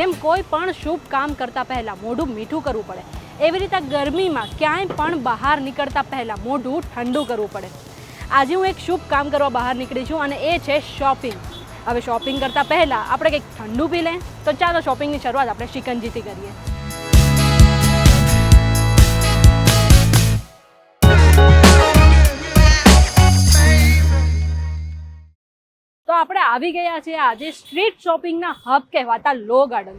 જેમ કોઈ પણ શુભ કામ કરતા પહેલાં મોઢું મીઠું કરવું પડે, એવી રીતે ગરમીમાં ક્યાંય પણ બહાર નીકળતા પહેલાં મોઢું ઠંડુ કરવું પડે. આજે હું એક શુભ કામ કરવા બહાર નીકળી છું અને એ છે શોપિંગ. હવે શોપિંગ કરતાં પહેલાં આપણે કંઈક ઠંડુ પી લઈએ, તો ચાલો શોપિંગની શરૂઆત આપણે શિકંજીથી કરીએ. તો આપણે આવી ગયા છીએ આજે સ્ટ્રીટ શોપિંગના હબ કહેવાતા લો ગાર્ડન.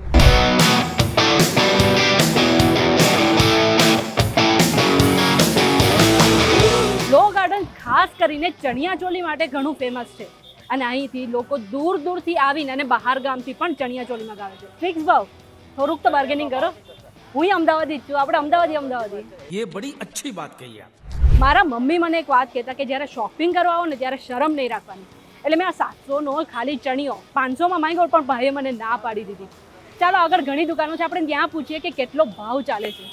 લો ગાર્ડન ખાસ કરીને ચણિયાચોલી માટે ઘણું ફેમસ છે અને અહીંથી લોકો દૂર દૂરથી આવીને અને બહાર ગામથી પણ ચણિયાચોલી મંગાવે છે. ફિક્સ ભાવ, થોડુંક તો બાર્ગેનિંગ કરો. હું અમદાવાદી જ છું, આપણે અમદાવાદી. ये बड़ी अच्छी बात कही आप. મારા મમ્મી મને એક વાત કહેતા કે જ્યારે શોપિંગ કરવા આવો ને ત્યારે શરમ નહીં રાખવાની. એટલે મેં આ 700નો ખાલી ચણિયો 500માં માંગ્યો પણ ભાઈએ મને ના પાડી દીધી. ચાલો આગળ ઘણી દુકાનો છે, આપણે ત્યાં પૂછીએ કે કેટલો ભાવ ચાલે છે.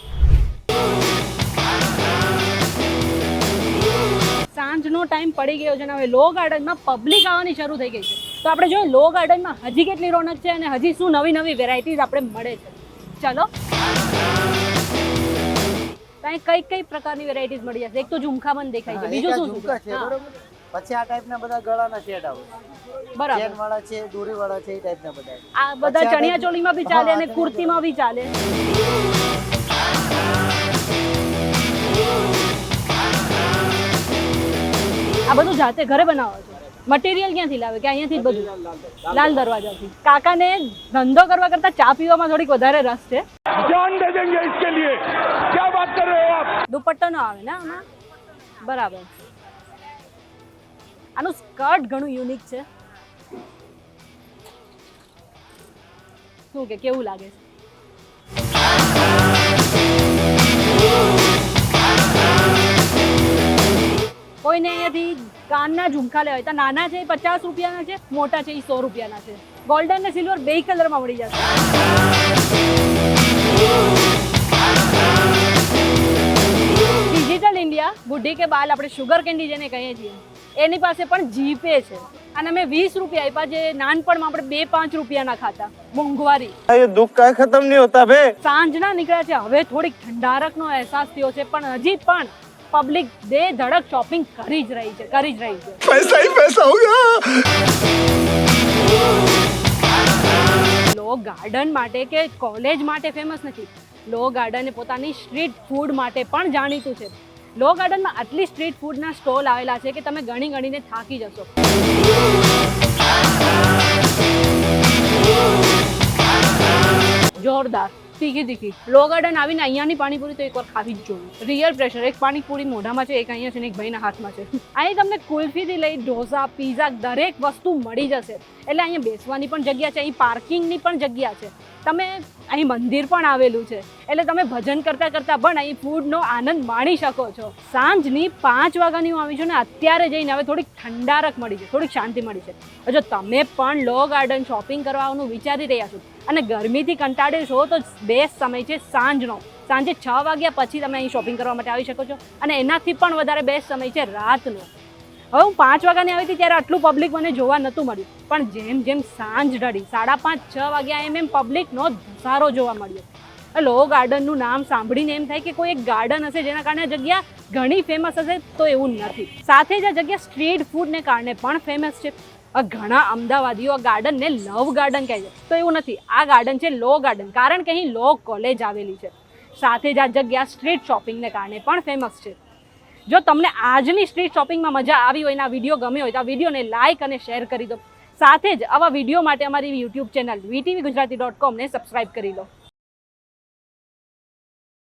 સાંજનો ટાઈમ પડી ગયો છે અને હવે લો ગાર્ડનમાં પબ્લિક આવવાની શરૂ થઈ ગઈ છે. તો આપણે જોઈએ લો ગાર્ડનમાં હજી કેટલી રોનક છે અને હજી શું નવી નવી વેરાયટીઝ આપણે મળે છે. ચાલો ત્યાં કઈ પ્રકારની વેરાયટીઝ મળી જશે. એક તો ઝુમખા બંધ દેખાય છે, બીજું શું છે? પછી આ ટાઈપના બધા ગળાના શેડ આવે, બરાબર, ચેન વાળા છે, દોરી વાળા છે, એ ટાઈપના બધા. આ બધા ચણિયાચોલીમાં બી ચાલે અને કુર્તીમાં બી ચાલે. આ બધું જાતે ઘરે બનાવો છો? મટીરિયલ ક્યાંથી લાવે કે અહીંયાથી જ બધું? લાલ દરવાજાથી. કાકાને ધંધો કરવા કરતા ચા પીવામાં થોડીક વધારે રસ છે. जान दे देंगे इसके लिए. क्या बात कर रहे हो आप? દુપટ્ટો ન આવે ને આમાં? બરાબર. આનું સ્કર્ટ ઘણું યુનિક છે. શું કે કેવું લાગે છે? કોઈને અહીંયાથી કાનના ઝુમખા લેવા હોય તો નાના છે એ 50 રૂપિયાના છે, મોટા છે એ 100 રૂપિયાના છે. ગોલ્ડન ને સિલ્વર બે કલરમાં મળી જશે. ડિજિટલ ઇન્ડિયા બુઢી કે બાલ, આપણે શુગર કેન્ડી જેને કહીએ છીએ, એની પાસે પણ જીપે છે અને અમે 20 રૂપિયા આપ્યા, જે નાનપણમાં આપણે 2-5 રૂપિયાના ખાતા. મોંઘવારી, ये दुख का खत्म नहीं होता बे. સાંજના નીકળ્યા છે, હવે થોડીક ઠંડારકનો અહેસાસ થયો છે, પણ હજી પણ પબ્લિક દે ધડક શોપિંગ કરી જ રહી છે. पैसा ही पैसा होगा. લો ગાર્ડન માટે કે કોલેજ માટે ફેમસ નથી. લો ગાર્ડન પોતાની સ્ટ્રીટ ફૂડ માટે પણ જાણીતું છે. લો ગાર્ડનમાં આટલી સ્ટ્રીટ ફૂડના સ્ટોલ આવેલા છે કે તમે ગણીને થાકી જશો. જોરદાર, તીખી. લો ગાર્ડન આવીને અહીંયાની પાણીપુરી તો એકવાર ખાવી જ જોઈએ. Real pressure. એક પાણીપુરી મોઢામાં છે, એક અહીંયા છે ને એક ભાઈના હાથમાં છે. અહીં તમને કુલ્ફીથી લઈ ઢોસા, પીઝા દરેક વસ્તુ મળી જશે. એટલે અહીંયા બેસવાની પણ જગ્યા છે, અહીં પાર્કિંગની પણ જગ્યા છે. તમે અહીં મંદિર પણ આવેલું છે, એટલે તમે ભજન કરતાં પણ અહીં ફૂડનો આનંદ માણી શકો છો. સાંજની 5 વાગ્યાની હું આવી છું ને અત્યારે જઈને હવે થોડીક ઠંડારક મળી છે, થોડીક શાંતિ મળી છે. જો તમે પણ લો ગાર્ડન શોપિંગ કરવાનું વિચારી રહ્યા છો અને ગરમીથી કંટાળે છો તો બેસ્ટ સમય છે સાંજનો. સાંજે 6 વાગ્યા પછી તમે અહીં શોપિંગ કરવા માટે આવી શકો છો અને એનાથી પણ વધારે બેસ્ટ સમય છે રાતનો. હવે હું 5 વાગ્યાની આવી હતી ત્યારે આટલું પબ્લિક મને જોવા નહોતું મળ્યું, પણ જેમ સાંજ ઢળી 5:30-6 વાગ્યા એમ પબ્લિકનો ધસારો જોવા મળ્યો. લો ગાર્ડનનું નામ સાંભળીને એમ થાય કે કોઈ એક ગાર્ડન હશે જેના કારણે જગ્યા ઘણી ફેમસ હશે, તો એવું નથી. સાથે જ આ જગ્યા સ્ટ્રીટ ફૂડને કારણે પણ ફેમસ છે. ઘણા અમદાવાદીઓ આ ગાર્ડનને લવ ગાર્ડન કહે છે, તો એવું નથી. આ ગાર્ડન છે લો ગાર્ડન, કારણ કે અહીં લો કોલેજ આવેલી છે. સાથે જ આ જગ્યા સ્ટ્રીટ શોપિંગને કારણે પણ ફેમસ છે. જો તમને આજની સ્ટ્રીટ શોપિંગમાં મજા આવી હોય અને આ વિડીયો ગમ્યો હોય તો આ વિડીયોને લાઇક અને શેર કરી દો. સાથે જ આવા વિડીયો માટે અમારી યુટ્યુબ ચેનલ VTVGujarati.com ને સબસ્ક્રાઇબ કરી લો.